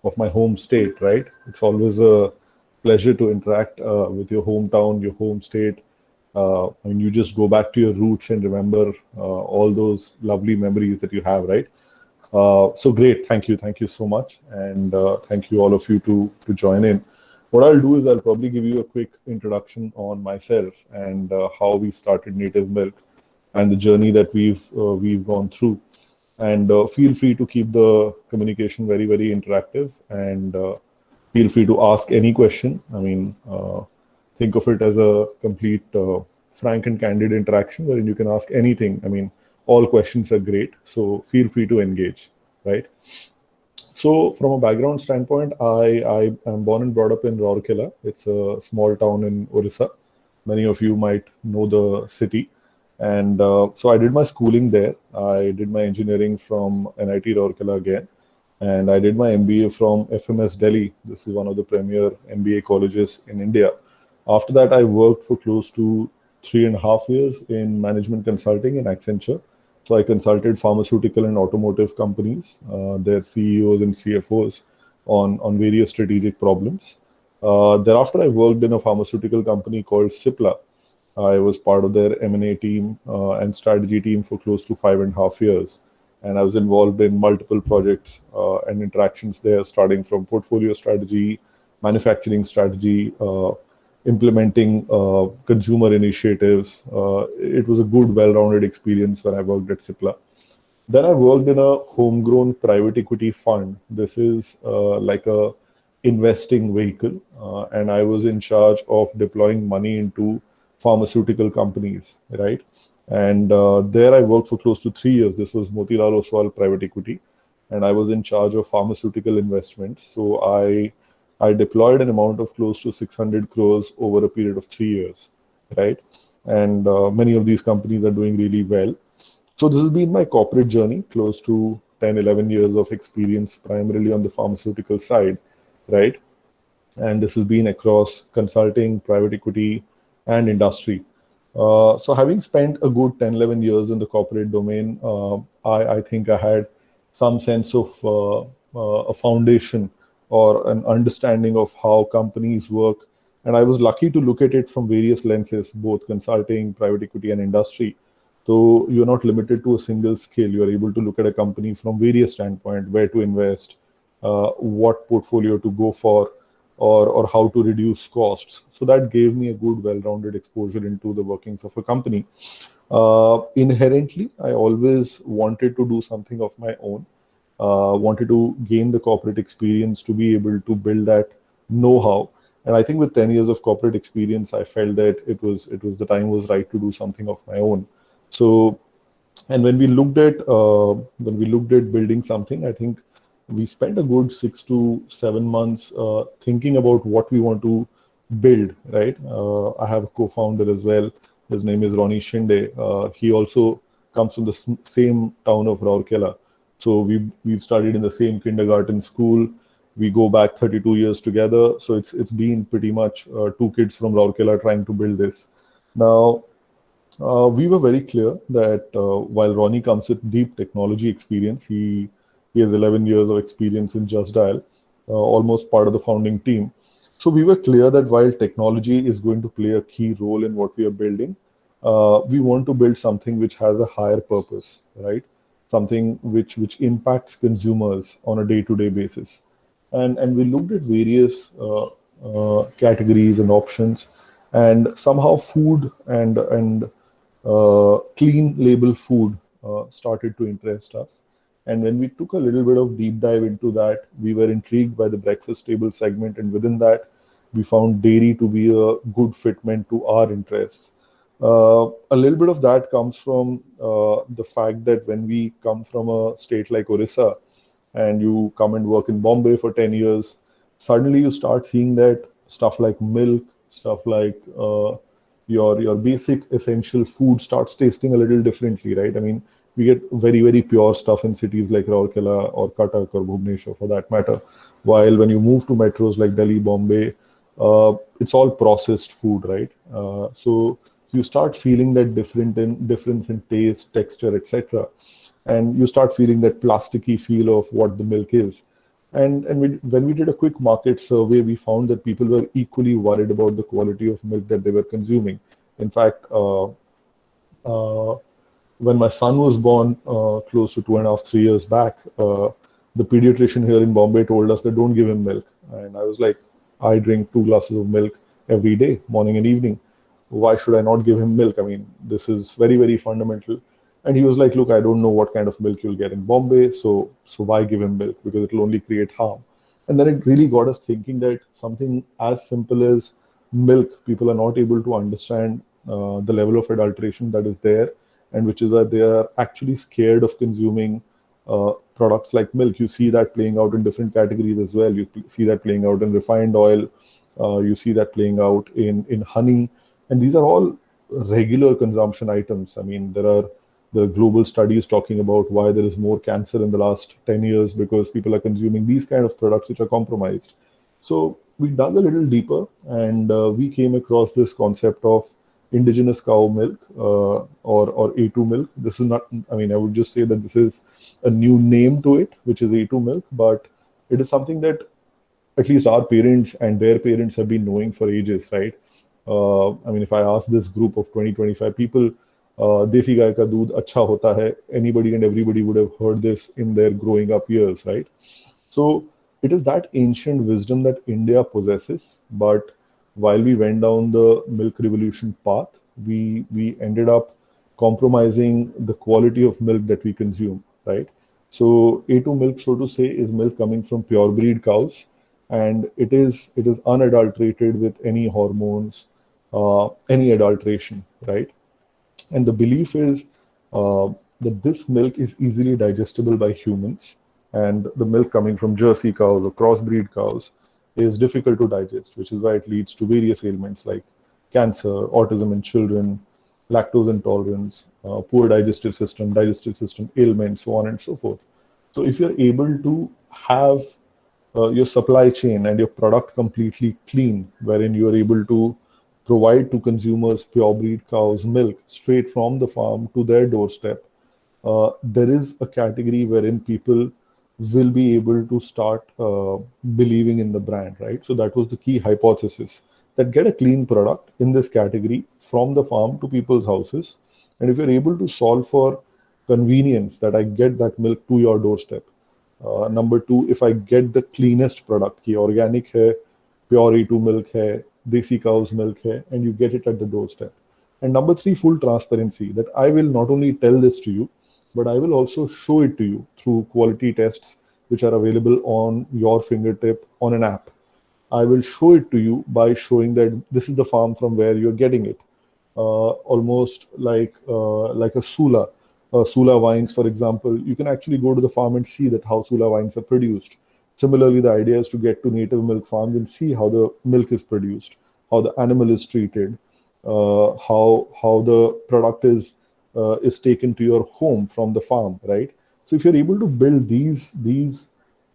of my home state, right? It's always a pleasure to interact with your hometown, your home state. And you just go back to your roots and remember all those lovely memories that you have, right? So great, thank you so much, and thank you all of you to join in. What I'll do is I'll probably give you a quick introduction on myself and how we started Native Milk and the journey that we've gone through. And feel free to keep the communication very interactive, and feel free to ask any question. I mean, think of it as a complete frank and candid interaction wherein you can ask anything. I mean, all questions are great, so feel free to engage, right? So, from a background standpoint, I am born and brought up in Rourkela. It's a small town in Orissa. Many of you might know the city. And so I did my schooling there. I did my engineering from NIT Rourkela again. And I did my MBA from FMS Delhi. This is one of the premier MBA colleges in India. After that, I worked for close to 3.5 years in management consulting in Accenture. So I consulted pharmaceutical and automotive companies, their CEOs and CFOs on various strategic problems. Thereafter, I worked in a pharmaceutical company called Cipla. I was part of their M&A team and strategy team for close to 5.5 years. And I was involved in multiple projects and interactions there, starting from portfolio strategy, manufacturing strategy, implementing consumer initiatives. It was a good, well-rounded experience when I worked at Cipla. Then I worked in a homegrown private equity fund. This is like a investing vehicle, and I was in charge of deploying money into pharmaceutical companies, right? And there I worked for close to 3 years. This was Motilal Oswal Private Equity, and I was in charge of pharmaceutical investments. So I deployed an amount of close to 600 crores over a period of 3 years, right? And many of these companies are doing really well. So this has been my corporate journey, close to 10, 11 years of experience, primarily on the pharmaceutical side, right? And this has been across consulting, private equity, and industry. So having spent a good 10, 11 years in the corporate domain, I think I had some sense of a foundation or an understanding of how companies work. And I was lucky to look at it from various lenses, both consulting, private equity, and industry. So you're not limited to a single skill. You're able to look at a company from various standpoints, where to invest, what portfolio to go for, or how to reduce costs. So that gave me a good, well-rounded exposure into the workings of a company. Inherently, I always wanted to do something of my own, wanted to gain the corporate experience to be able to build that know-how. And I think with 10 years of corporate experience, I felt that it was the time was right to do something of my own. So, and when we looked at building something, I think we spent a good 6 to 7 months thinking about what we want to build, right? I have a co-founder as well. His name is Ronnie Shinde. He also comes from the same town of Rourkela. So we've studied in the same kindergarten school. We go back 32 years together. So it's been pretty much two kids from Rourkela trying to build this. Now, we were very clear that while Ronnie comes with deep technology experience, he has 11 years of experience in Just Dial, almost part of the founding team. So we were clear that while technology is going to play a key role in what we are building, we want to build something which has a higher purpose, right? Something which impacts consumers on a day-to-day basis. And we looked at various categories and options, and somehow food and clean label food started to interest us. And when we took a little bit of deep dive into that, we were intrigued by the breakfast table segment, and within that, we found dairy to be a good fitment to our interests. A little bit of that comes from the fact that when we come from a state like Orissa, and you come and work in Bombay for 10 years, suddenly you start seeing that stuff like milk, stuff like your basic essential food starts tasting a little differently, right? I mean, we get very pure stuff in cities like Rourkela or Cuttack or Bhubaneswar for that matter. While when you move to metros like Delhi, Bombay, it's all processed food, right? So you start feeling that difference in taste, texture, etc., and you start feeling that plasticky feel of what the milk is. When we did a quick market survey, we found that people were equally worried about the quality of milk that they were consuming. In fact, uh, when my son was born, close to 2.5, 3 years back, the pediatrician here in Bombay told us that don't give him milk. And I was like, I drink 2 glasses of milk every day, morning and evening. Why should I not give him milk? I mean, this is very, very fundamental. And he was like, look, I don't know what kind of milk you'll get in Bombay, so why give him milk? Because it'll only create harm. And then it really got us thinking that something as simple as milk, people are not able to understand the level of adulteration that is there, and which is that they are actually scared of consuming products like milk. You see that playing out in different categories as well. You see that playing out in refined oil. You see that playing out in honey, and these are all regular consumption items. I mean, there are global studies talking about why there is more cancer in the last 10 years because people are consuming these kind of products which are compromised. So we dug a little deeper, and we came across this concept of indigenous cow milk, or A2 milk. This is not, I mean, I would just say that this is a new name to it, which is A2 milk, but it is something that at least our parents and their parents have been knowing for ages, right? I mean, if I ask this group of 20, 25 people, देसी गाय का दूध अच्छा होता है, anybody and everybody would have heard this in their growing up years, right? So it is that ancient wisdom that India possesses. But while we went down the milk revolution path, we ended up compromising the quality of milk that we consume, right? So A2 milk, so to say, is milk coming from pure breed cows, and it is unadulterated with any hormones, any adulteration, right? And the belief is uh, that this milk is easily digestible by humans, and the milk coming from Jersey cows or crossbreed cows is difficult to digest, which is why it leads to various ailments like cancer, autism in children, lactose intolerance, poor digestive system ailments, so on and so forth. So if you're able to have your supply chain and your product completely clean, wherein you are able to provide to consumers pure breed cows milk straight from the farm to their doorstep, there is a category wherein people will be able to start believing in the brand, right? So that was the key hypothesis, that get a clean product in this category from the farm to people's houses. And if you're able to solve for convenience, that I get that milk to your doorstep. Number two, if I get the cleanest product, ki organic hai, pure A2 milk hai, desi cow's milk hai, and you get it at the doorstep. And number three, full transparency, that I will not only tell this to you, but I will also show it to you through quality tests which are available on your fingertip on an app. I will show it to you by showing that this is the farm from where you're getting it. Almost like a Sula. Sula wines, for example, you can actually go to the farm and see that how Sula wines are produced. Similarly, the idea is to get to native milk farms and see how the milk is produced, how the animal is treated, how the product is taken to your home from the farm, right? So if you're able to build these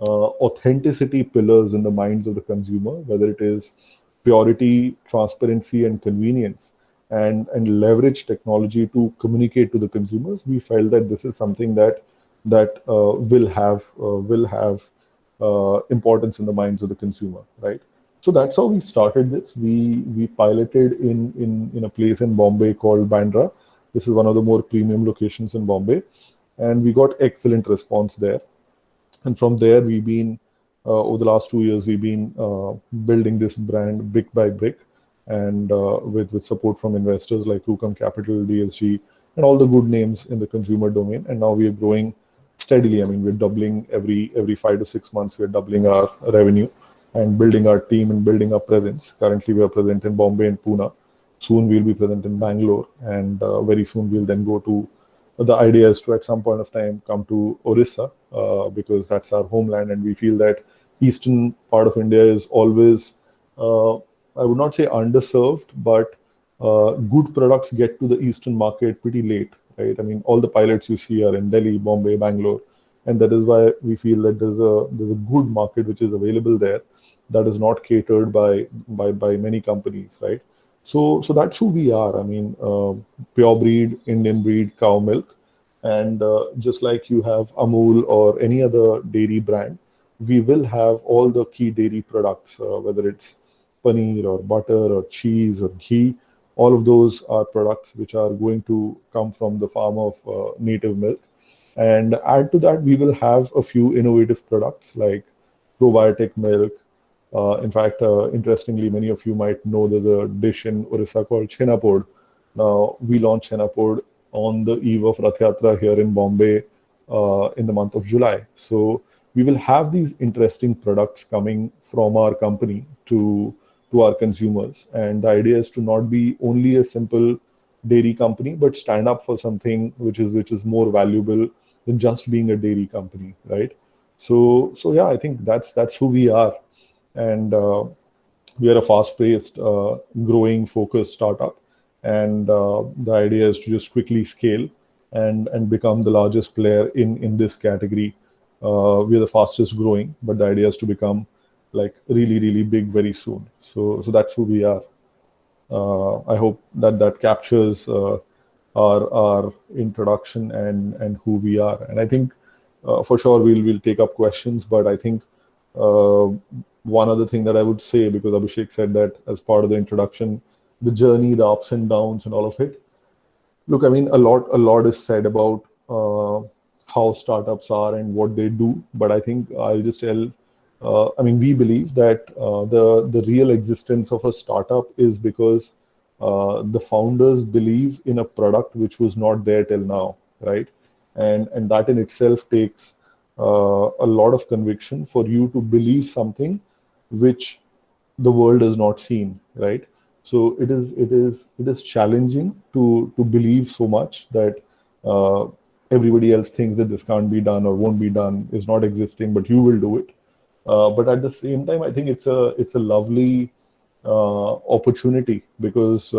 authenticity pillars in the minds of the consumer, whether it is purity, transparency, and convenience, and leverage technology to communicate to the consumers, we felt that this is something that will have importance in the minds of the consumer, right? So that's how we started this. We piloted in a place in Bombay called Bandra. This is one of the more premium locations in Bombay, and we got excellent response there. And from there, we've been over the last 2 years, we've been building this brand brick by brick, and with support from investors like Rukam Capital, DSG, and all the good names in the consumer domain. And now we are growing steadily. I mean, we're doubling every 5 to 6 months. We're doubling our revenue and building our team and building our presence. Currently, we are present in Bombay and Pune. Soon we'll be present in Bangalore, and very soon we'll then go to. The idea is to at some point of time come to Orissa, because that's our homeland, and we feel that eastern part of India is always, I would not say underserved, but good products get to the eastern market pretty late, right? I mean, all the pilots you see are in Delhi, Bombay, Bangalore, and that is why we feel that there's a good market which is available there, that is not catered by many companies, right? So that's who we are. I mean, pure breed, Indian breed cow milk, and just like you have Amul or any other dairy brand, we will have all the key dairy products, whether it's paneer or butter or cheese or ghee. All of those are products which are going to come from the farm of native milk. And add to that, we will have a few innovative products like probiotic milk. In fact, interestingly, many of you might know there's a dish in Orissa called Chenapod. Now, we launched Chenapod on the eve of Rath Yatra here in Bombay in the month of July. So we will have these interesting products coming from our company to our consumers. And the idea is to not be only a simple dairy company, but stand up for something which is more valuable than just being a dairy company, right? So yeah, I think that's who we are, and we are a fast-paced, growing, focused startup, and the idea is to just quickly scale and become the largest player in this category. We are the fastest growing, but the idea is to become like really really big very soon. So that's who we are. I hope that that captures our introduction and who we are. And I think for sure we'll take up questions, but I think uh, one other thing that I would say, because Abhishek said that as part of the introduction, the journey, the ups and downs, and all of it. Look, I mean, a lot is said about how startups are and what they do, but I think I'll just tell. I mean, we believe that the real existence of a startup is because the founders believe in a product which was not there till now, right? And that in itself takes a lot of conviction for you to believe something which the world has not seen, right? So it is challenging to believe so much that uh, everybody else thinks that this can't be done or won't be done, is not existing, but you will do it. But at the same time, I think it's a lovely opportunity, because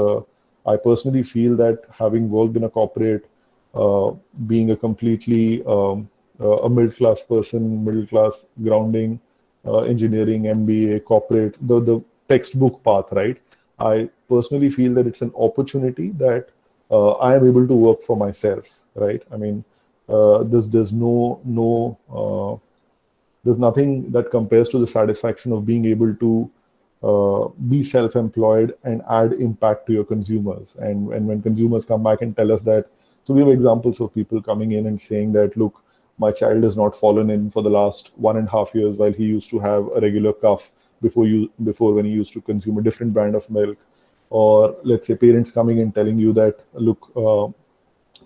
I personally feel that having worked in a corporate, uh, being a completely a middle class person, middle class grounding, engineering, MBA, corporate, the textbook path, right? I personally feel that it's an opportunity that I am able to work for myself, right? I mean, there's there's nothing that compares to the satisfaction of being able to be self-employed and add impact to your consumers. And when consumers come back and tell us that, so we have examples of people coming in and saying that, look, my child has not fallen in for the last 1.5 years while he used to have a regular cough before when he used to consume a different brand of milk. Or let's say parents coming in telling you that, look,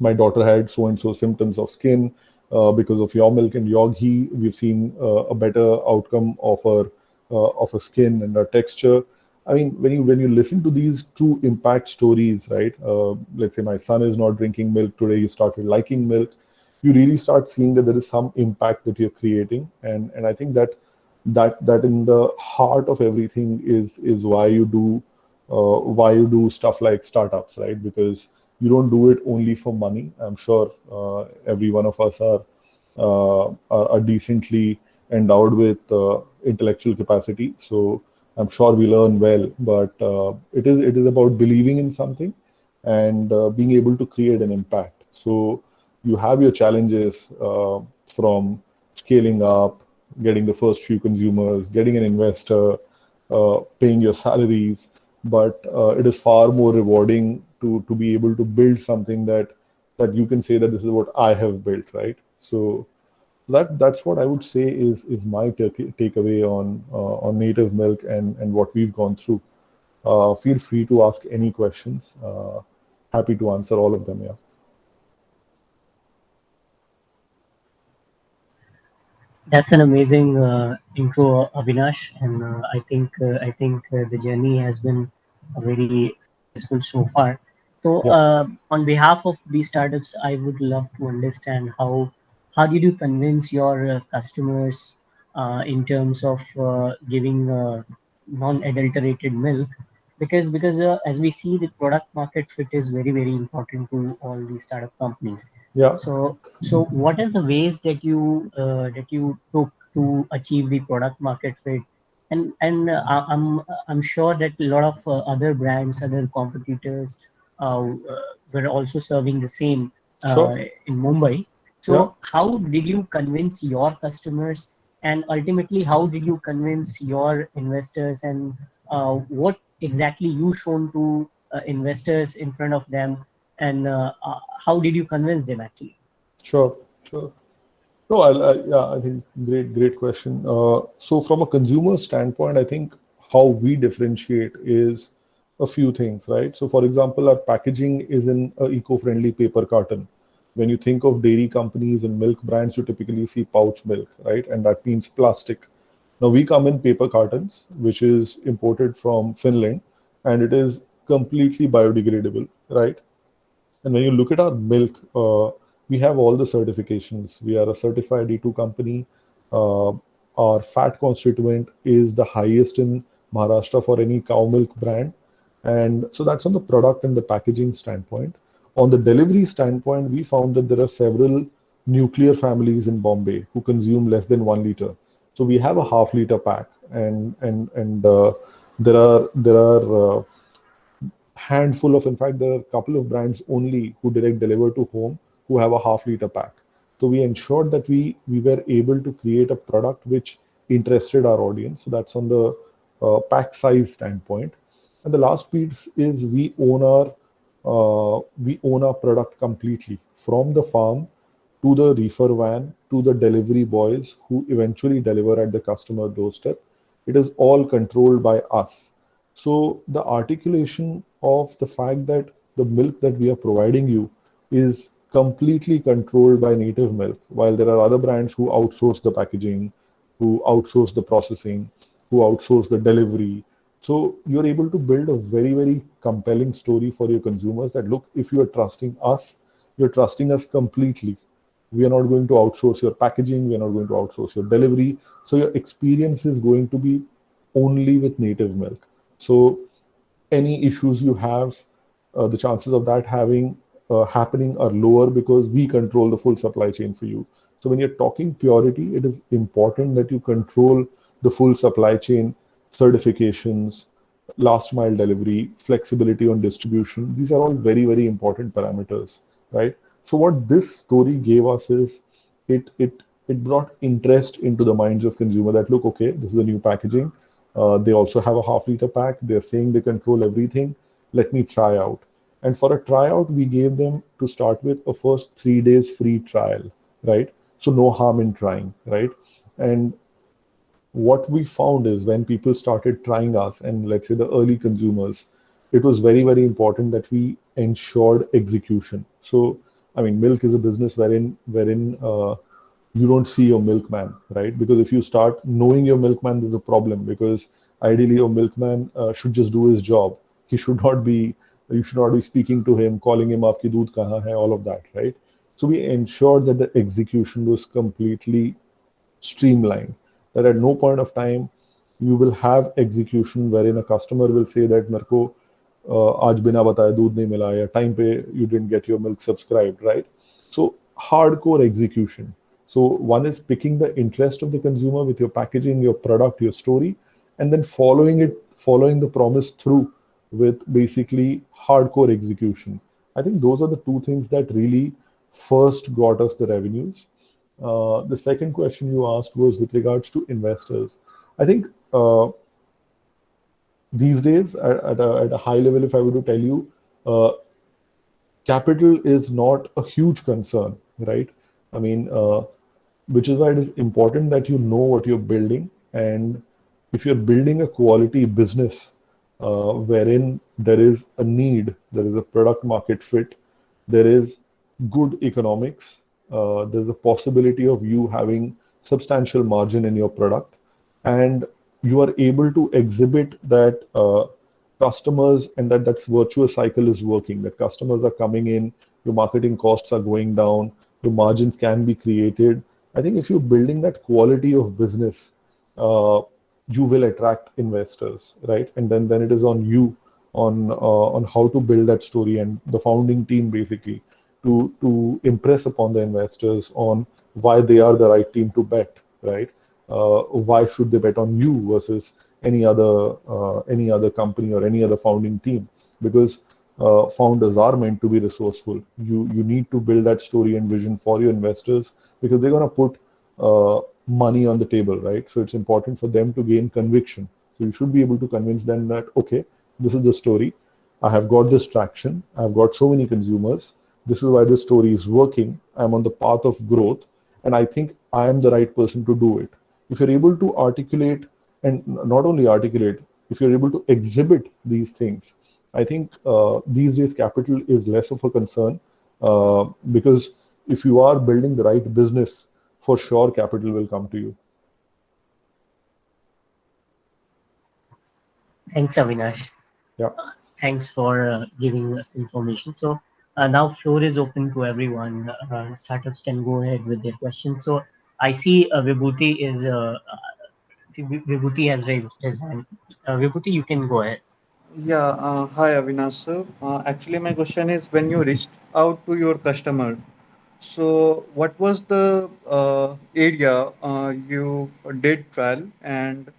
my daughter had so and so symptoms of skin because of your milk and your ghee. We've seen a better outcome of her skin and her texture. I mean, when you listen to these true impact stories, right? Let's say my son is not drinking milk today; he started liking milk. You really start seeing that there is some impact that you're creating, and I think that in the heart of everything is why you do stuff like startups, right? Because you don't do it only for money. I'm sure every one of us are decently endowed with intellectual capacity, so I'm sure we learn well. But it is about believing in something and being able to create an impact. So you have your challenges from scaling up, getting the first few consumers, getting an investor, paying your salaries, but it is far more rewarding to be able to build something that you can say that this is what I have built, right? So that's what I would say is my takeaway on native milk and what we've gone through. Feel free to ask any questions. Happy to answer all of them. Yeah. That's an amazing intro, Avinash, and I think the journey has been very successful so far. So, Yeah. on behalf of these startups, I would love to understand how did you convince your customers in terms of giving non-adulterated milk? Because as we see, the product market fit is very important to all these startup companies. Yeah. So what are the ways that you took to achieve the product market fit? I'm sure that a lot of other brands, other competitors were also serving the same Sure. in Mumbai. Yeah. So how did you convince your customers And ultimately, how did you convince your investors, and what exactly you shown to investors in front of them, and how did you convince them actually? Sure, sure. No, yeah, I think great question. So from a consumer standpoint, I think how we differentiate is a few things, right? So for example, our packaging is in a eco-friendly paper carton. When you think of dairy companies and milk brands, you typically see pouch milk, right? And that means plastic. Now we come in paper cartons, which is imported from Finland, and it is completely biodegradable, right? And when you look at our milk, we have all the certifications. We are a certified E2 company. Uh, our fat constituent is the highest in Maharashtra for any cow milk brand. And so that's on the product and the packaging standpoint. On the delivery standpoint, we found that there are several nuclear families in Bombay who consume less than 1 liter. So we have a half-liter pack, and there are handful of, in fact, there are a couple of brands only who direct deliver to home who have a half-liter pack. So we ensured that we were able to create a product which interested our audience. So that's on the pack size standpoint. And the last piece is we own our product completely from the farm to the reefer van to the delivery boys who eventually deliver at the customer doorstep. It is all controlled by us. So the articulation of the fact that the milk that we are providing you is completely controlled by Native Milk, while there are other brands who outsource the packaging, who outsource the processing, who outsource the delivery. So you're able to build a very, very compelling story for your consumers that look, if you are trusting us, you're trusting us completely. We are not going to outsource your packaging, we are not going to outsource your delivery. So your experience is going to be only with Native Milk. So any issues you have, the chances of that having happening are lower because we control the full supply chain for you. So when you're talking purity, it is important that you control the full supply chain, certifications, last mile delivery, flexibility on distribution. These are all very, very important parameters, right? So what this story gave us is it brought interest into the minds of consumer that look, okay, this is a new packaging. They also have a half-liter pack. They're saying they control everything. Let me try out. And for a tryout, we gave them to start with a first 3 days free trial, right? So no harm in trying, right? And what we found is when people started trying us, and let's say the early consumers, it was very, very important that we ensured execution. So I mean, milk is a business wherein you don't see your milkman, right? Because if you start knowing your milkman, there's a problem, because ideally your milkman should just do his job. He should not be, you should not be speaking to him, calling him aapki doodh kahan hai, all of that, right? So we ensured that the execution was completely streamlined, that at no point of time you will have execution wherein a customer will say that मेरे को आज बिना बताए दूध नहीं मिला या time पे you didn't get your milk subscribed, right? So hardcore execution. So one is picking the interest of the consumer with your packaging, your product, your story, and then following the promise through with basically hardcore execution. I think those are the two things that really first got us the revenues. The second question you asked was with regards to investors. I think these days, at a high level, if I were to tell you, uh, capital is not a huge concern, right? I mean, which is why it is important that you know what you're building. And if you're building a quality business wherein there is a need, there is a product market fit, there is good economics, there's a possibility of you having substantial margin in your product, and you are able to exhibit that customers, and that's virtuous cycle is working, that customers are coming in, your marketing costs are going down, your margins can be created. I think if you're building that quality of business, uh, you will attract investors, right? And then it is on you, on how to build that story, and the founding team basically to impress upon the investors on why they are the right team to bet, right? Why should they bet on you versus any other company or any other founding team? Because founders are meant to be resourceful. You need to build that story and vision for your investors, because they're going to put money on the table, right? So it's important for them to gain conviction. So you should be able to convince them that, okay, this is the story. I have got this traction. I've got so many consumers. This is why this story is working. I'm on the path of growth. And I think I am the right person to do it. If you're able to articulate, and not only articulate, if you're able to exhibit these things, I think these days capital is less of a concern, because if you are building the right business, for sure capital will come to you. Thanks, Avinash. Yeah. Thanks for giving us information. So now floor is open to everyone. Startups can go ahead with their questions. So I see Vibhuti has raised his hand. Vibhuti, you can go ahead. Yeah, hi Avinash sir. Actually, my question is when you reached out to your customer, so what was the area you did trial and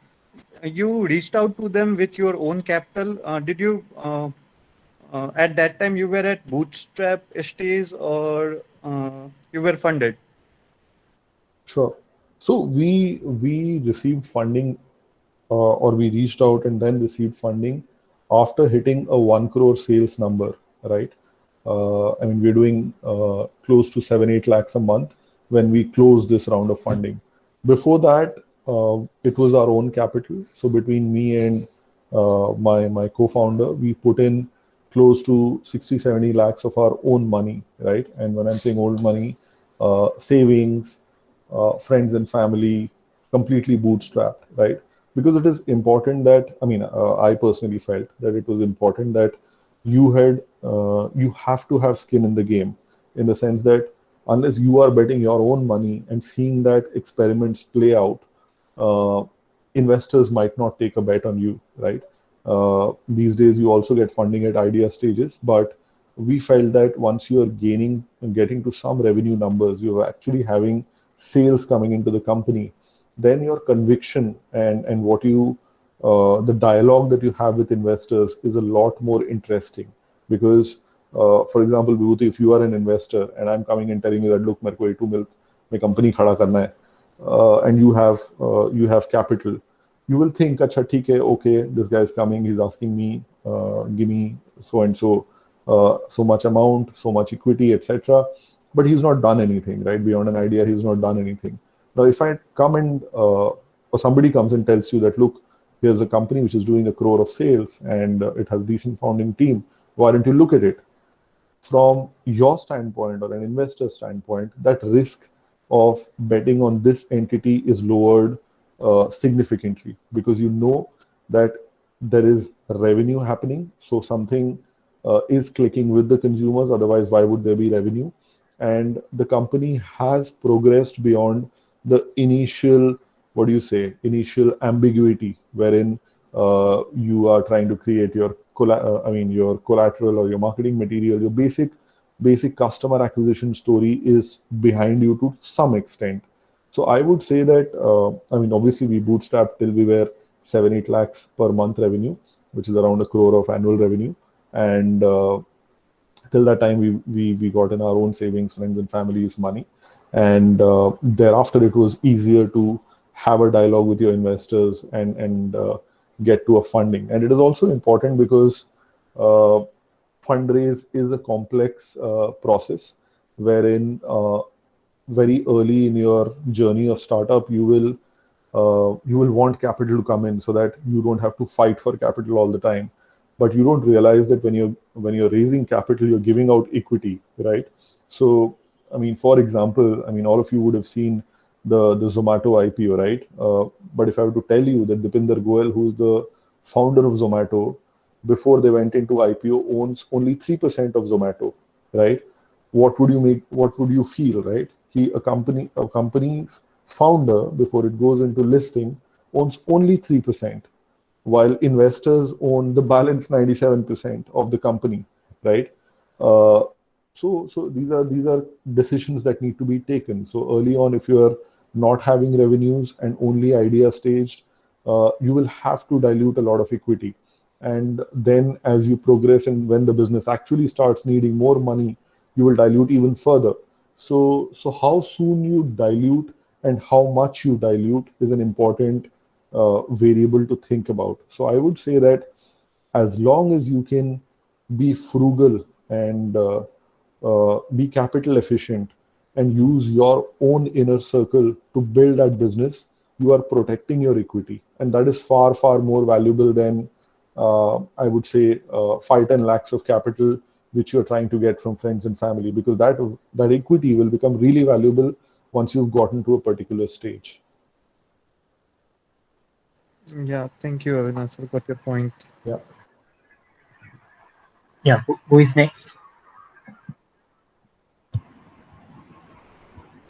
you reached out to them with your own capital? Did you at that time you were at bootstrap stage or you were funded? Sure. So we received funding, or we reached out and then received funding after hitting a 1 crore sales number, right? I mean, we're doing close to 7-8 lakhs a month when we closed this round of funding. Before that, it was our own capital. So between me and my co-founder, we put in close to 60-70 lakhs of our own money, right? And when I'm saying old money, savings, friends and family, completely bootstrapped, right? Because it is important that, I mean, I personally felt that it was important that you have to have skin in the game, in the sense that unless you are betting your own money and seeing that experiments play out, uh, investors might not take a bet on you, right? These days, you also get funding at idea stages, but we felt that once you are gaining and getting to some revenue numbers, you're actually having sales coming into the company, then your conviction and what you the dialogue that you have with investors is a lot more interesting. Because for example, Vibhuti, if you are an investor and I'm coming and telling you that, look, मेरे को A2 मिल में company खड़ा करना है, and you have capital, you will think, अच्छा ठीक है, okay, this guy is coming, he's asking me, give me so and so, so much amount, so much equity, etc. But he's not done anything, right? Beyond an idea, he's not done anything. Now, if I come and or somebody comes and tells you that, look, here's a company which is doing 1 crore of sales and it has decent founding team, why don't you look at it? From your standpoint or an investor standpoint, that risk of betting on this entity is lowered significantly, because you know that there is revenue happening. So something is clicking with the consumers. Otherwise, why would there be revenue? And the company has progressed beyond the initial, what do you say, initial ambiguity, wherein you are trying to create your your collateral or your marketing material, your basic customer acquisition story is behind you to some extent. So I would say that, I mean, obviously we bootstrapped till we were 7-8 lakhs per month revenue, which is around 1 crore of annual revenue. And till that time, we got in our own savings, friends and family's money. And thereafter, it was easier to have a dialogue with your investors and get to a funding. And it is also important because uh, fundraise is a complex process, wherein very early in your journey of startup, you will want capital to come in so that you don't have to fight for capital all the time. But you don't realize that when you're raising capital, you're giving out equity, right? So, I mean, for example, I mean, all of you would have seen the Zomato IPO, right? But if I were to tell you that Dipinder Goyal, who's the founder of Zomato, before they went into IPO, owns only 3% of Zomato, right? What would you feel, right? A company's founder, before it goes into listing, owns only 3%, while investors own the balance 97% of the company, right? Uh, so these are decisions that need to be taken. So early on, if you are not having revenues and only idea staged, you will have to dilute a lot of equity. And then as you progress and when the business actually starts needing more money, you will dilute even further. So how soon you dilute and how much you dilute is an important variable to think about. So I would say that as long as you can be frugal and be capital efficient and use your own inner circle to build that business, you are protecting your equity. And that is far, far more valuable than, I would say, 5-10 lakhs of capital, which you're trying to get from friends and family, because that equity will become really valuable once you've gotten to a particular stage. Yeah, thank you, Avinash. I got your point. Yeah. Yeah, who is next?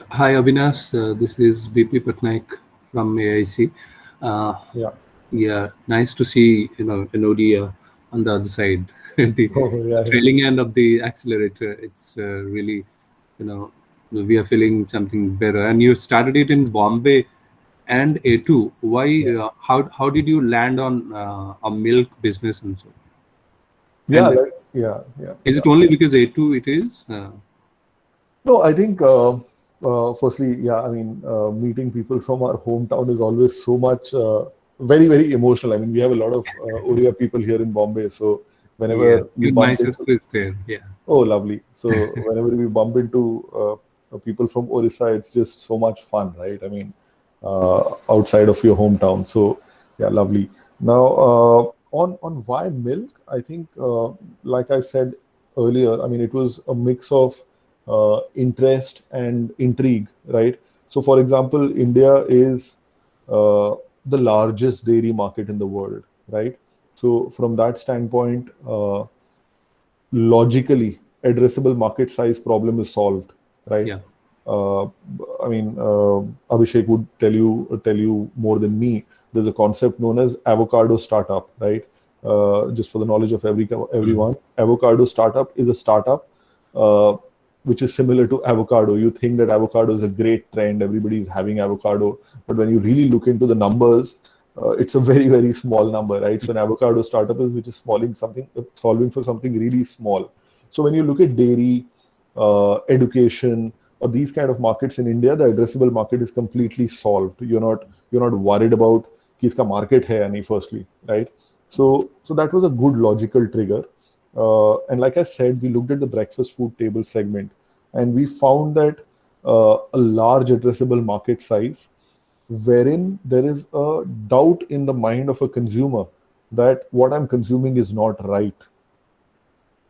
Hi, Avinash. This is BP Patnaik from AIC. Uh, Yeah. yeah, nice to see Nodi on the other side, the Oh, yeah. trailing end of the accelerator. It's really, we are feeling something better. And you started it in Bombay and A2. Why? How did you land on a milk business and so? Yeah. And Yeah. Yeah. is it only because A2 it is? No, I think firstly, yeah, I mean, meeting people from our hometown is always so much, very, very emotional. I mean, we have a lot of Oriya people here in Bombay, so Yeah, whenever we even my bump sister into, is there. Yeah. oh, lovely. So whenever we bump into people from Orissa, it's just so much fun, right? I mean, outside of your hometown. So yeah, lovely. Now, on why milk, I think, like I said earlier, I mean, it was a mix of interest and intrigue, right? So, for example, India is the largest dairy market in the world, right? So, from that standpoint, logically, addressable market size problem is solved, right? Yeah. Uh, I mean, Abhishek would tell you more than me. There's a concept known as avocado startup, right? Just for the knowledge of everyone, avocado startup is a startup uh, which is similar to avocado. You think that avocado is a great trend, everybody's having avocado, but when you really look into the numbers, it's a very, very small number, right? So an avocado startup is which is solving for something really small. So when you look at dairy, education, or these kind of markets in India, the addressable market is completely solved. You're not worried about कि इसका market है या नहीं, firstly, right? So that was a good logical trigger. And like I said, we looked at the breakfast food table segment, and we found that a large addressable market size, wherein there is a doubt in the mind of a consumer that what I'm consuming is not right.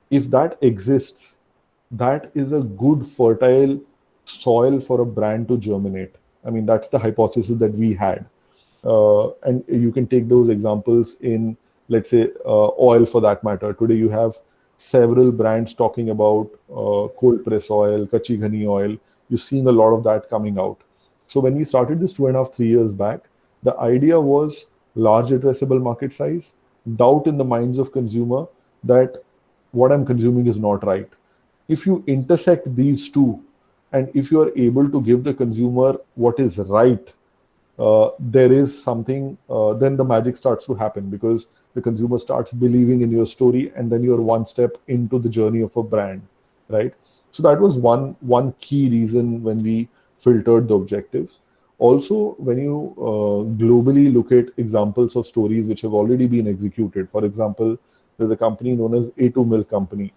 If that exists, that is a good fertile soil for a brand to germinate. I mean, that's the hypothesis that we had. And you can take those examples in, let's say, oil for that matter. Today, you have several brands talking about cold press oil, kachi ghani oil. You're seeing a lot of that coming out. So when we started this 2.5, 3 years back, the idea was large addressable market size, doubt in the minds of consumer that what I'm consuming is not right. If you intersect these two, and if you are able to give the consumer what is right, there is something, then the magic starts to happen because the consumer starts believing in your story, and then you're one step into the journey of a brand, right? So that was one key reason when we filtered the objectives. Also, when you globally look at examples of stories which have already been executed, for example, there's a company known as A2 Milk Company.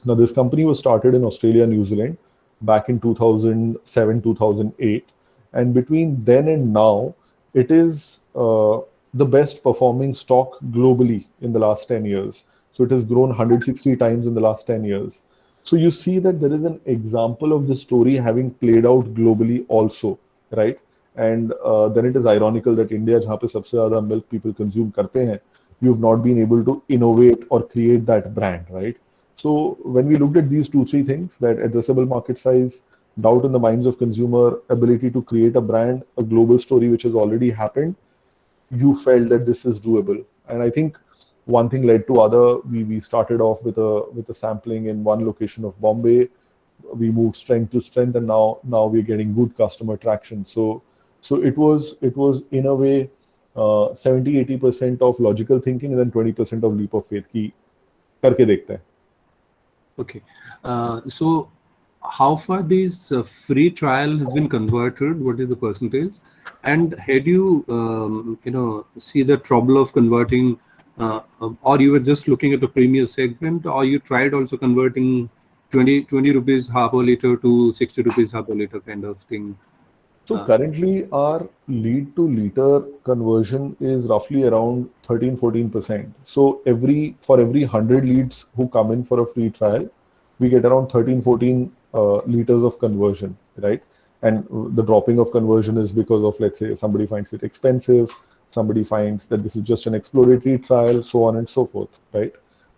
Now, this company was started in Australia, New Zealand back in 2007, 2008. And between then and now, it is the best performing stock globally in the last 10 years. So it has grown 160 times in the last 10 years. So you see that there is an example of the story having played out globally also, right? And then it is ironical that India, जहाँ पे सबसे ज़्यादा milk people consume करते हैं, you've not been able to innovate or create that brand, right? So when we looked at these two, three things, that addressable market size, doubt in the minds of consumer, ability to create a brand, a global story which has already happened, you felt that this is doable. And I think one thing led to other. We started off with a sampling in one location of Bombay. We moved strength to strength, and now we're getting good customer traction. So it was in a way 70-80% of logical thinking and then 20% of leap of faith. कि करके देखते हैं. Okay. So how far this free trial has been converted? What is the percentage? And had you, see the trouble of converting, or you were just looking at the premium segment, or you tried also converting 20 rupees half a liter to 60 rupees half a liter kind of thing? So currently our lead to liter conversion is roughly around 13-14%. So for every 100 leads who come in for a free trial, we get around 13-14 liters of conversion, right? And the dropping of conversion is because of, let's say, somebody finds it expensive, somebody finds that this is just an exploratory trial, so on and so forth, right?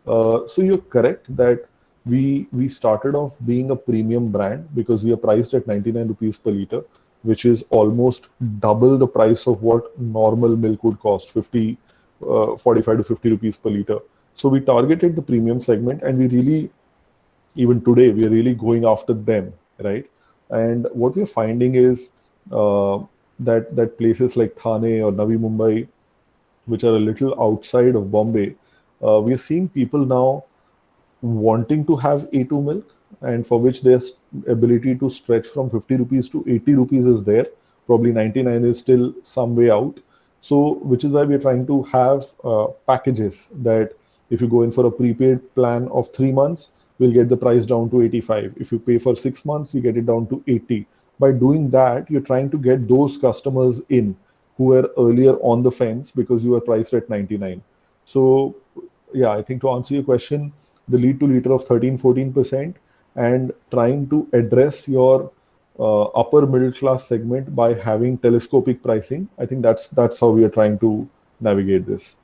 So you're correct that we started off being a premium brand because we are priced at 99 rupees per liter, which is almost double the price of what normal milk would cost, 45 to 50 rupees per liter. So we targeted the premium segment, and we really, even today, we are really going after them, right? And what we're finding is that places like Thane or Navi Mumbai, which are a little outside of Bombay, we are seeing people now wanting to have A2 milk, and for which their ability to stretch from 50 rupees to 80 rupees is there. Probably 99 is still some way out. So, which is why we're trying to have packages that if you go in for a prepaid plan of 3 months, we'll get the price down to 85. If you pay for 6 months, you get it down to 80. By doing that, you're trying to get those customers in who were earlier on the fence because you were priced at 99. So, yeah, I think to answer your question, the lead to liter of 13-14%, and trying to address your upper middle class segment by having telescopic pricing. I think that's how we are trying to navigate this.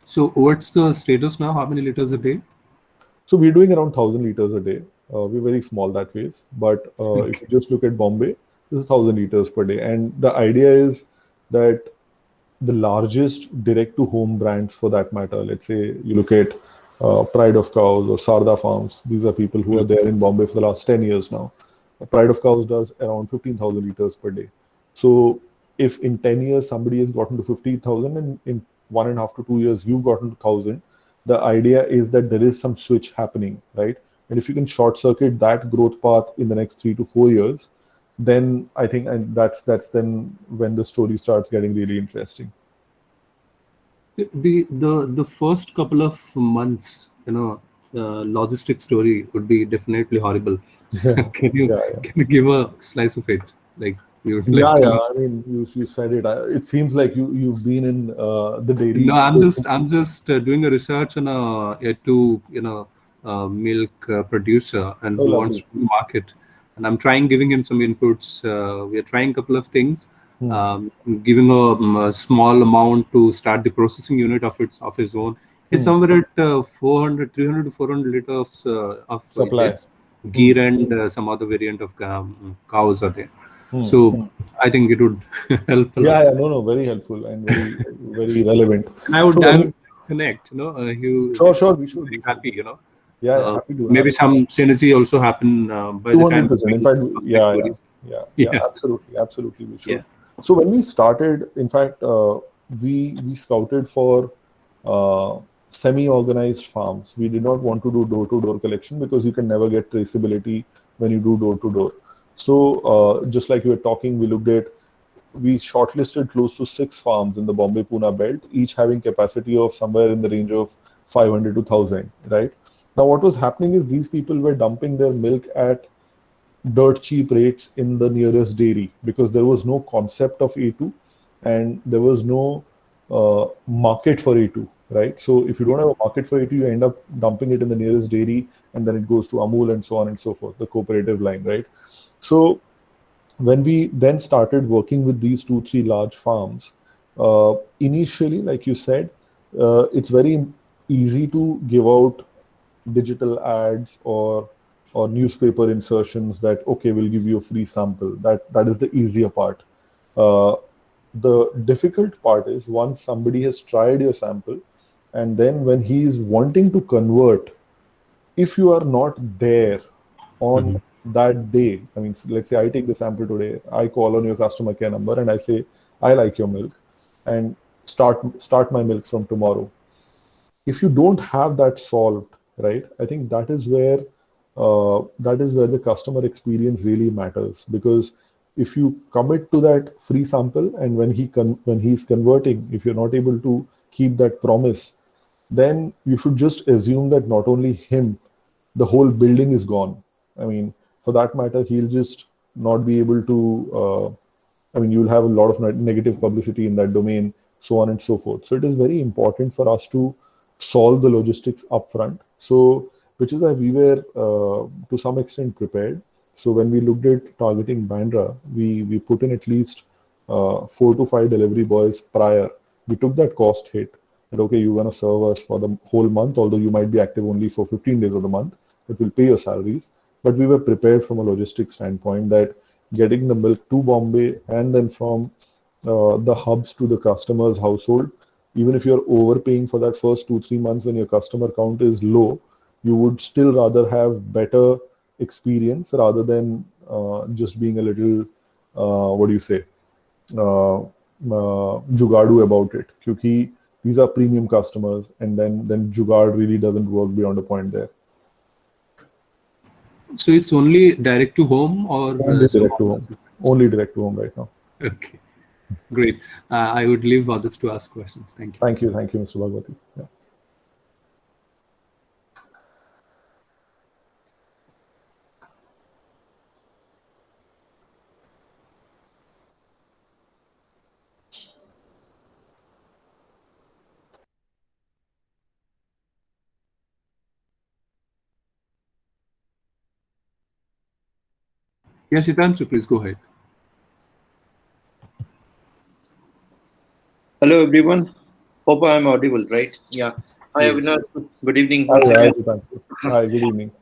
So what's the status now? How many liters a day? So we're doing around 1,000 liters a day. We're very small that ways, but if you just look at Bombay, this is 1,000 liters per day. And the idea is that the largest direct to home brands for that matter, let's say you look at Pride of Cows or Sarda Farms, these are people who are there in Bombay for the last 10 years now. Pride of Cows does around 15,000 liters per day. So if in 10 years somebody has gotten to 50,000 and in 1.5 to 2 years you've gotten to 1,000, the idea is that there is some switch happening, right? And if you can short circuit that growth path in the next 3 to 4 years, then I think, and that's then when the story starts getting really interesting. The first couple of months, logistic story would be definitely horrible. Can you give a slice of it? Like you would like to I mean, you said it. It seems like you've been in the dairy. No, I'm just doing a research on a milk producer and who wants to market, and I'm trying giving him some inputs. We are trying a couple of things, giving a small amount to start the processing unit of his own. It's somewhere at 300 to 400 liters of supply. yes, ghee and some other variant of cows are there. So I think it would help a lot. Yeah, no, very helpful and very, very relevant. And I would connect, Sure, we should be happy, Yeah, happy to. Maybe some synergy also happen by the time. 200%. In fact, yeah, absolutely, we should. Yeah. So when we started, in fact, we scouted for semi-organized farms. We did not want to do door-to-door collection because you can never get traceability when you do door-to-door. So just like you were talking, we shortlisted close to 6 farms in the Bombay-Pune belt, each having capacity of somewhere in the range of 500 to 1,000, right? Now, what was happening is these people were dumping their milk at dirt cheap rates in the nearest dairy because there was no concept of A2 and there was no market for A2, right? So if you don't have a market for A2, you end up dumping it in the nearest dairy and then it goes to Amul and so on and so forth, the cooperative line, right? So when we then started working with these 2-3 large farms, initially, like you said, it's very easy to give out digital ads or newspaper insertions that, okay, we'll give you a free sample. That is the easier part. The difficult part is once somebody has tried your sample and then when he is wanting to convert, if you are not there on that day, I mean, let's say I take the sample today, I call on your customer care number and I say, I like your milk and start my milk from tomorrow. If you don't have that solved, right, I think that is where that is where the customer experience really matters. Because if you commit to that free sample, and when he's converting, if you're not able to keep that promise, then you should just assume that not only him, the whole building is gone. I mean, for that matter, he'll just not be able to. You'll have a lot of negative publicity in that domain, so on and so forth. So it is very important for us to solve the logistics upfront. So, which is why we were to some extent prepared. So when we looked at targeting Bandra, we put in at least 4 to 5 delivery boys prior. We took that cost hit. That okay, you're gonna serve us for the whole month, although you might be active only for 15 days of the month, but we'll pay your salaries. But we were prepared from a logistics standpoint that getting the milk to Bombay and then from the hubs to the customer's household, even if you're overpaying for that first 2 3 months when your customer count is low, you would still rather have better experience rather than just being a little what do you say jugadu about it. Because these are premium customers, and then jugad really doesn't work beyond a point there. So it's only direct to home, or Only direct to home. Only direct to home right now. Okay, great. I would leave others to ask questions. Thank you. Thank you, Mr. Bhagwati. Yeah. Yeah, Shitanshu, please go ahead. Hello, everyone. Hope I am audible, right? Yeah. Hi, Yes. Avinash. Good evening. Hi, good evening.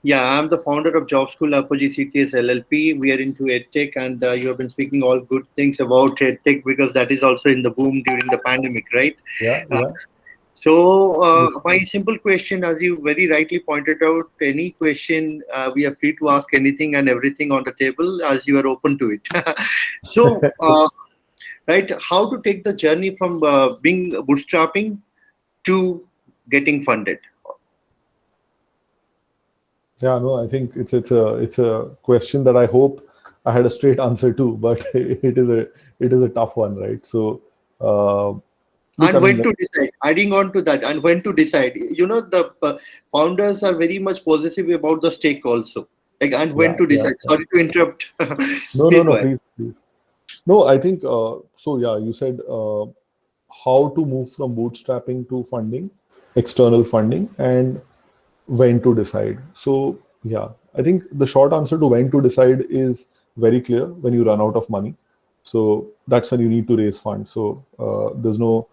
Yeah, I'm the founder of Job School Apogee CTS LLP. We are into EdTech, and you have been speaking all good things about EdTech because that is also in the boom during the pandemic, right? Yeah. So my simple question, as you very rightly pointed out, any question, we are free to ask anything and everything on the table as you are open to it. So, right, how to take the journey from being bootstrapping to getting funded? Yeah, no, I think it's a question that I hope I had a straight answer to, but it is a tough one, right? So, look, And when to decide, adding on to that, and when to decide. You know, the founders are very much positive about the stake also. Like, and when to decide. Sorry to interrupt. No, please. No, I think so. Yeah, you said how to move from bootstrapping to funding, external funding, and when to decide. So yeah, I think the short answer to when to decide is very clear: when you run out of money. So that's when you need to raise funds. So there's no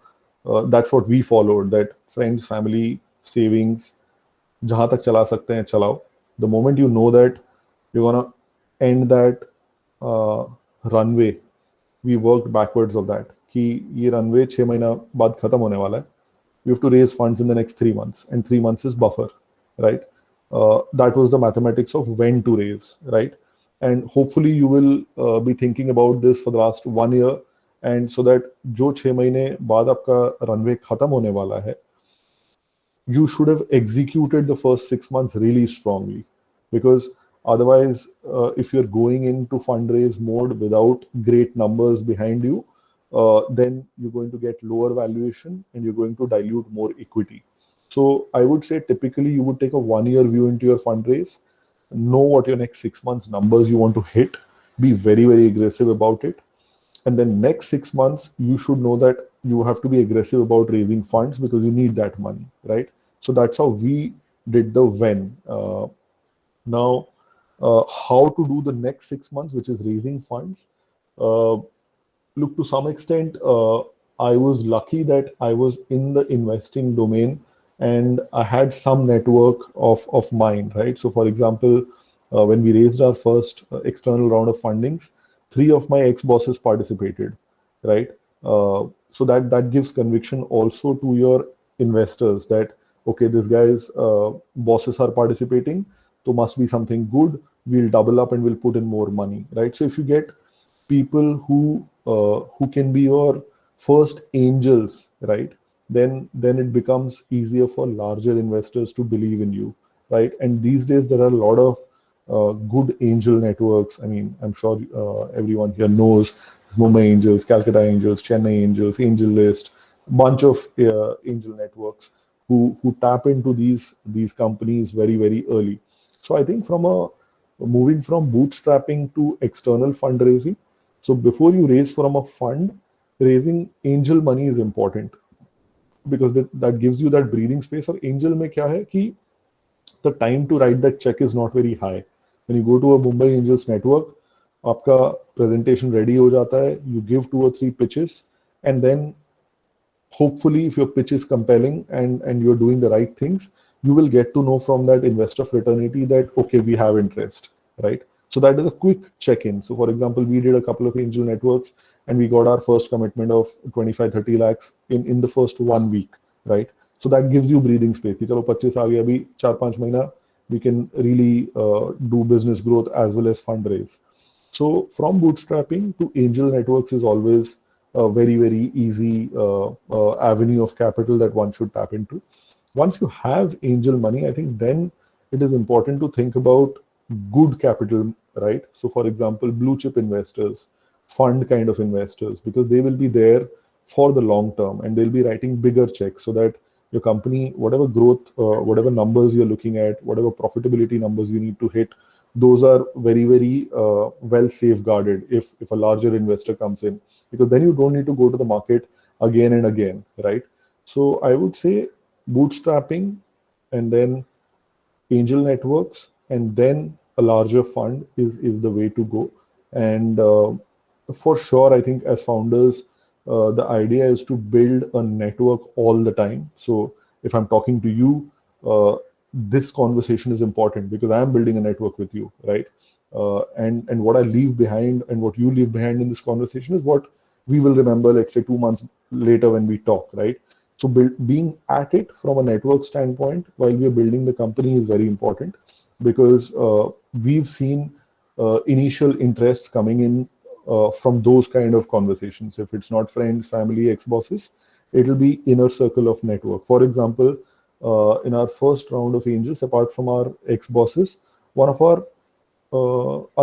that's what we followed, that friends, family, savings, जहाँ तक चला सकते हैं चलाओ. The moment you know that you're gonna end that runway, we worked backwards of that कि ये runway 6 महीना बाद खत्म होने वाला है. We have to raise funds in the next 3 months, and 3 months is buffer, right? That was the mathematics of when to raise, right? And hopefully you will be thinking about this for the last 1 year, and so that जो 6 महीने बाद आपका runway खत्म होने वाला है, you should have executed the first 6 months really strongly, because otherwise, if you're going into fundraise mode without great numbers behind you, then you're going to get lower valuation and you're going to dilute more equity. So I would say typically you would take a 1 year view into your fundraise, know what your next 6 months numbers you want to hit, be very, very aggressive about it. And then next 6 months, you should know that you have to be aggressive about raising funds because you need that money, right? So that's how we did the when. Now, how to do the next 6 months, which is raising funds. Look, to some extent, I was lucky that I was in the investing domain and I had some network of mine, right? So, for example, when we raised our first external round of fundings, 3 of my ex-bosses participated, right? So that gives conviction also to your investors that, okay, this guy's bosses are participating, so must be something good. We'll double up and we'll put in more money, right? So if you get people who can be your first angels, right, then it becomes easier for larger investors to believe in you. right? And these days there are a lot of good angel networks. I mean, I'm sure everyone here knows Mumbai Angels, Calcutta Angels, Chennai Angels, Angel List, bunch of angel networks who tap into these companies very, very early. So I think moving from bootstrapping to external fundraising. So before you raise from a fund, raising angel money is important, because that gives you that breathing space. और angel में क्या है कि the time to write that check is not very high. When you go to a Mumbai Angels network, आपका presentation ready हो जाता है, you give 2 or 3 pitches, and then hopefully if your pitch is compelling and you're doing the right things, you will get to know from that investor fraternity that, okay, we have interest, right? So that is a quick check-in. So for example, we did a couple of angel networks and we got our first commitment of 25-30 lakhs in the first 1 week, right? So that gives you breathing space. कि चलो 25 आ गया, अभी 4-5 महीना we can really do business growth as well as fundraise. So from bootstrapping to angel networks is always a very, very easy avenue of capital that one should tap into. Once you have angel money, I think then it is important to think about good capital, right? So for example, blue chip investors, fund kind of investors, because they will be there for the long term and they'll be writing bigger checks so that your company, whatever growth, whatever numbers you're looking at, whatever profitability numbers you need to hit, those are very, very well safeguarded if a larger investor comes in, because then you don't need to go to the market again and again, right? So I would say bootstrapping and then angel networks and then a larger fund is the way to go. And for sure, I think as founders, the idea is to build a network all the time. So if I'm talking to you, this conversation is important because I am building a network with you, right? And what I leave behind and what you leave behind in this conversation is what we will remember, let's say 2 months later when we talk, right? So being at it from a network standpoint while we are building the company is very important, because we've seen initial interests coming in from those kind of conversations. If it's not friends, family, ex-bosses, it'll be inner circle of network. For example, in our first round of angels, apart from our ex-bosses, one of our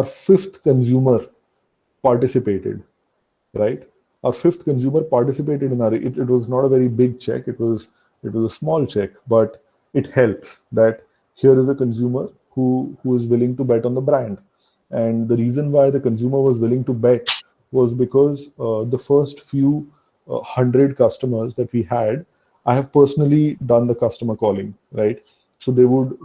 fifth consumer participated, right? Our fifth consumer participated in it was not a very big check. It was a small check, but it helps that here is a consumer who is willing to bet on the brand. And the reason why the consumer was willing to bet was because the first few 100 customers that we had, I have personally done the customer calling, right? So they would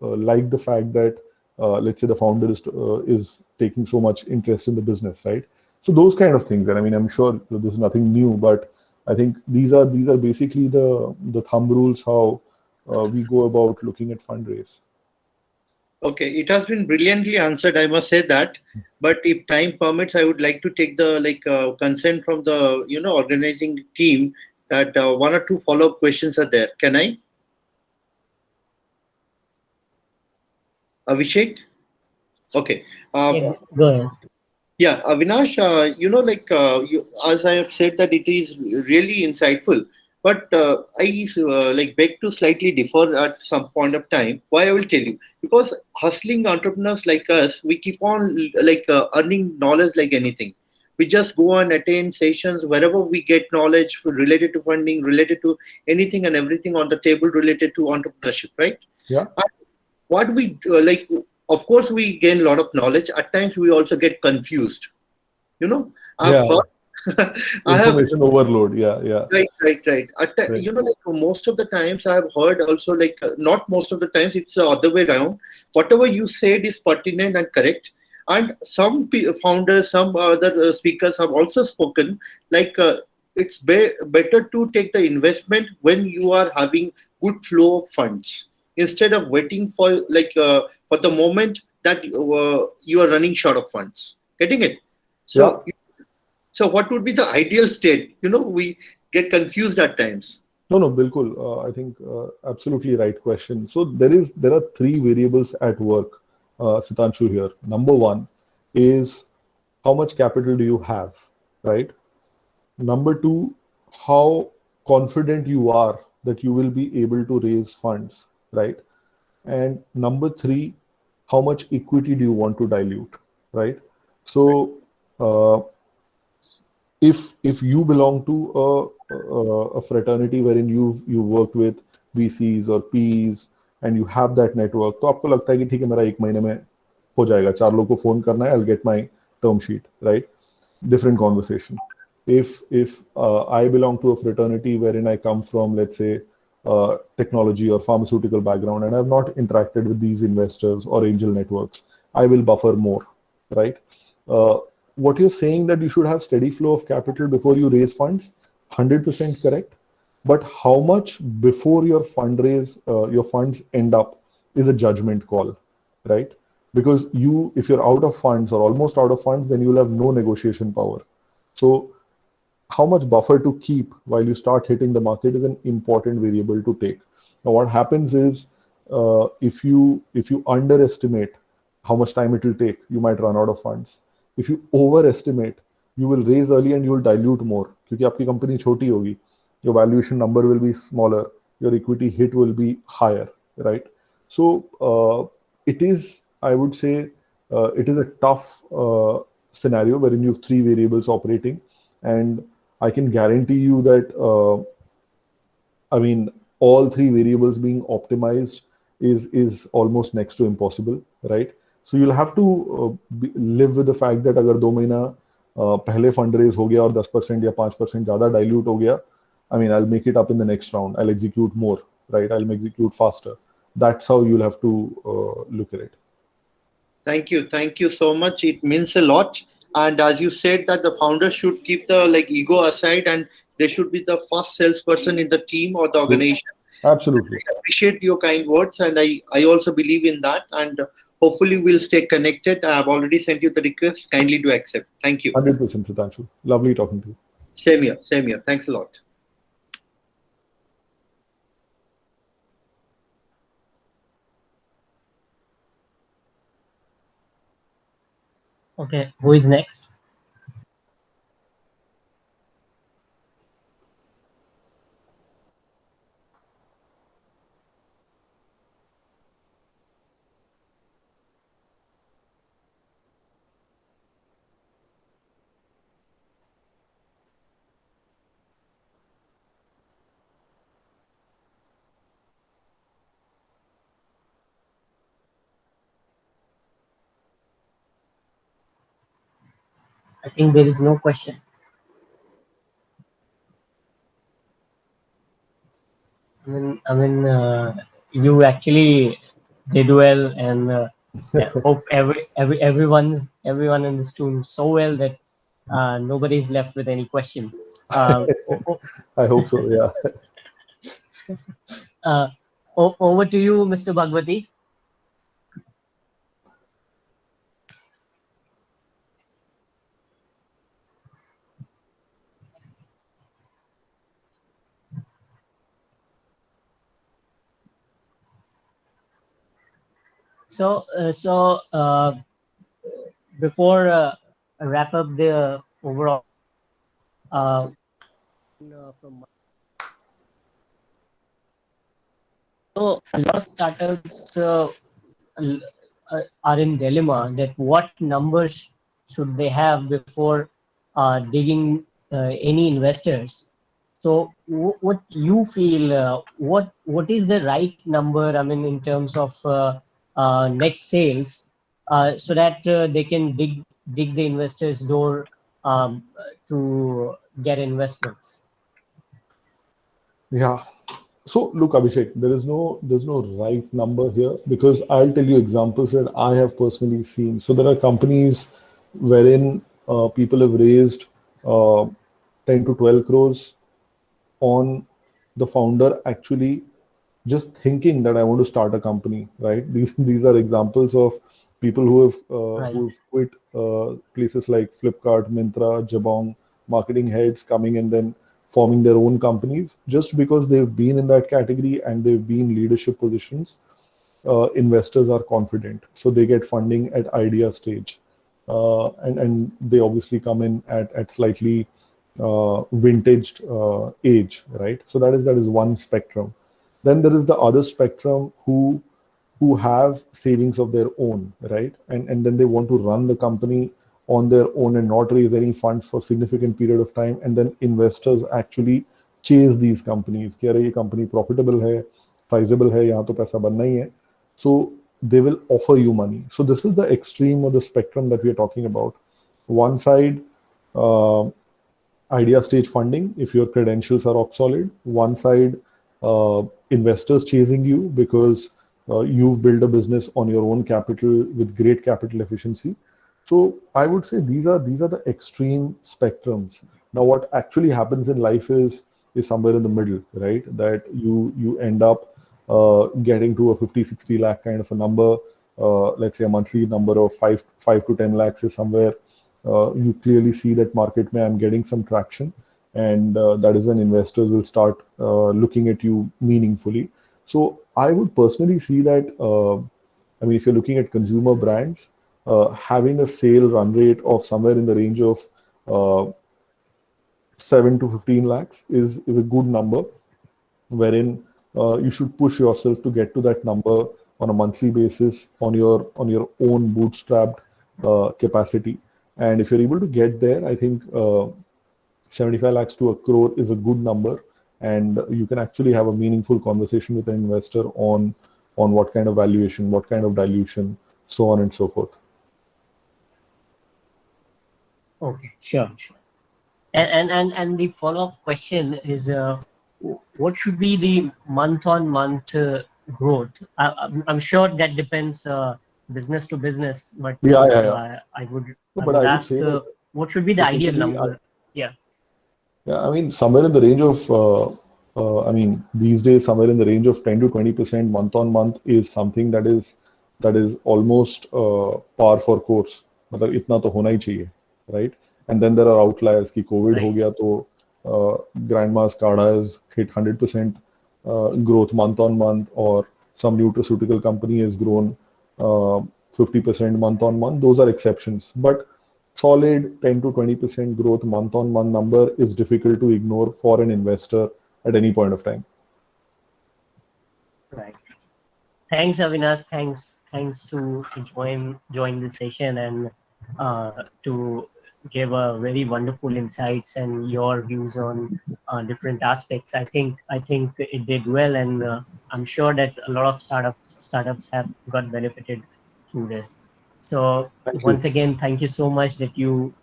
like the fact that let's say the founder is taking so much interest in the business, right? So those kind of things. And I mean, I'm sure this is nothing new, but I think these are basically the thumb rules how we go about looking at fundraise. Okay, it has been brilliantly answered, I must say that. But if time permits, I would like to take the consent from the organizing team that 1 or 2 follow-up questions are there. Can I? Abhishek? Okay. Yeah, go ahead. Yeah, Avinash, as I have said that it is really insightful, but I beg to slightly differ at some point of time. Why I will tell you, because hustling entrepreneurs like us, we keep on earning knowledge like anything. We just go and attend sessions wherever we get knowledge related to funding, related to anything and everything on the table related to entrepreneurship, right? Yeah. What we of course we gain a lot of knowledge. At times we also get confused, Information overload. Yeah. Right. Most of the times I have heard also, not most of the times, it's the other way around. Whatever you said is pertinent and correct, and some founders, some other speakers have also spoken it's better to take the investment when you are having good flow of funds, instead of waiting for the moment that you are running short of funds. Getting it? So, Yeah. so what would be the ideal state? We get confused at times. No, bilkul. I think absolutely right question. So there are 3 variables at work, Sitanshu here. Number 1 is how much capital do you have, right? Number 2, how confident you are that you will be able to raise funds, right? And number three, how much equity do you want to dilute, right? So if you belong to a fraternity wherein you've worked with VCs or PEs and you have that network, तो आपको लगता है कि ठीक है मेरा 1 महीने में हो जाएगा, 4 लोगों को फोन करना है, I'll get my term sheet, right? Different conversation. If I belong to a fraternity wherein I come from, let's say, technology or pharmaceutical background, and I've not interacted with these investors or angel networks, I will buffer more, right? What you're saying that you should have steady flow of capital before you raise funds, 100% correct. But how much before your fundraise, your funds end up is a judgment call, right? Because if you're out of funds or almost out of funds, then you'll have no negotiation power. So how much buffer to keep while you start hitting the market is an important variable to take. Now, what happens is if you underestimate how much time it will take, you might run out of funds. If you overestimate, you will raise early and you will dilute more. क्योंकि आपकी company छोटी होगी, your valuation number will be smaller, your equity hit will be higher, right? So it is, I would say, it is a tough scenario wherein you have 3 variables operating, and I can guarantee you that, I mean, all 3 variables being optimized is almost next to impossible, right? So you'll have to live with the fact that अगर 2 महीना पहले fundraise हो गया और 10% या 5% ज़्यादा dilute हो गया, I mean, I'll make it up in the next round. I'll execute more, right? I'll execute faster. That's how you'll have to look at it. Thank you so much. It means a lot. And as you said, that the founder should keep the ego aside, and they should be the first salesperson in the team or the organization. Absolutely. I appreciate your kind words, and I also believe in that. And hopefully we'll stay connected. I have already sent you the request. Kindly do accept. Thank you. 100%, Sudhanshu. Lovely talking to you. Same here. Same here. Thanks a lot. Okay, who is next? I think there is no question. I mean, you actually did well, and hope everyone in this room so well that nobody is left with any question. I hope so. Yeah. Over to you, Mr. Bhagwati. So before I wrap up the overall from so a lot of startups are in dilemma that what numbers should they have before digging any investors. So what you feel, what is the right number, I mean, in terms of net sales, so that they can dig the investors' door to get investments? Yeah. So look, Abhishek, there's no right number here, because I'll tell you examples that I have personally seen. So there are companies wherein people have raised 10 to 12 crores on the founder actually just thinking that I want to start a company, right? These are examples of people who have who've quit places like Flipkart, Myntra, Jabong, marketing heads, coming and then forming their own companies just because they've been in that category and they've been leadership positions. Investors are confident, so they get funding at idea stage, and they obviously come in at slightly vintaged age, right? So that is one spectrum. Then there is the other spectrum who who have savings of their own, right? And then they want to run the company on their own and not raise any funds for significant period of time. And then investors actually chase these companies. कि अरे ये company profitable है, feasible है, यहाँ तो पैसा बनना ही है. So they will offer you money. So this is the extreme of the spectrum that we are talking about. One side, idea stage funding, if your credentials are rock solid. One side, investors chasing you because you've built a business on your own capital with great capital efficiency. So I would say these are the extreme spectrums. Now, what actually happens in life is somewhere in the middle, right? That you end up getting to a 50-60 lakh kind of a number. Let's say a monthly number of 5 to 10 lakhs is somewhere. You clearly see that market may I'm getting some traction, and that is when investors will start looking at you meaningfully. So I would personally see that, I mean, if you're looking at consumer brands, having a sale run rate of somewhere in the range of 7 to 15 lakhs is a good number, wherein you should push yourself to get to that number on a monthly basis on your own bootstrapped capacity. And if you're able to get there, I think 75 lakhs to a crore is a good number, and you can actually have a meaningful conversation with an investor on what kind of valuation, what kind of dilution, so on and so forth. Okay, sure. And the follow-up question is, what should be the month-on-month growth? I'm sure that depends business to business, but I would ask say that what should be the ideal number? Yeah, I mean, somewhere in the range of, I mean, these days, somewhere in the range of 10 to 20% month-on-month is something that is almost par for course. मतलब इतना तो होना ही चाहिए, right? And then there are outliers कि COVID हो गया तो Grandma's Kada has hit 100% growth month-on-month, or some nutraceutical company has grown 50% month-on-month. Those are exceptions, but solid 10 to 20% growth month-on-month number is difficult to ignore for an investor at any point of time. Right. Thanks, Avinash. Thanks to join this session and to give a very wonderful insights and your views on different aspects. I think it did well, and I'm sure that a lot of startups have got benefited through this. So once again, thank you so much that you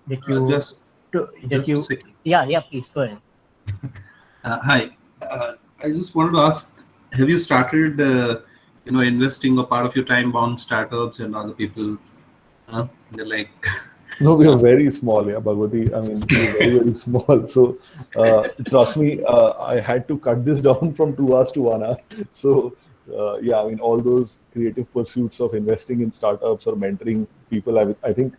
just a second. Yeah, please go ahead. Hi, I just wanted to ask: have you started, investing a part of your time on startups and other people? They're like. No, we are very small, yeah, Bhagwati. I mean, we're very, very small. So, trust me, I had to cut this down from 2 hours to 1 hour. So, yeah, I mean, all those creative pursuits of investing in startups or mentoring people, I think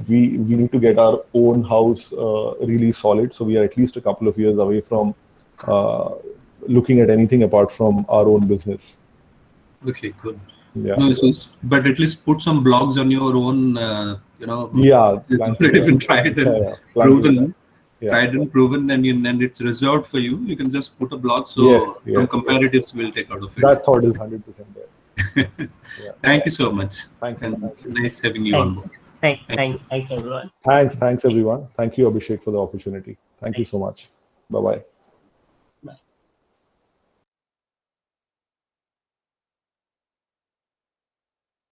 we need to get our own house really solid. So we are at least a couple of years away from looking at anything apart from our own business. Okay, good. Yeah. No, but at least put some blogs on your own, Yeah. even tried and proven. Tried and proven, and it's reserved for you. You can just put a blog, so some comparatives will take out of it. That thought is 100% there. Thank you so much. Thank you. Nice having you on board. Thanks everyone. Thanks everyone. Thank you, Abhishek, for the opportunity. Thank you so much. Bye-bye.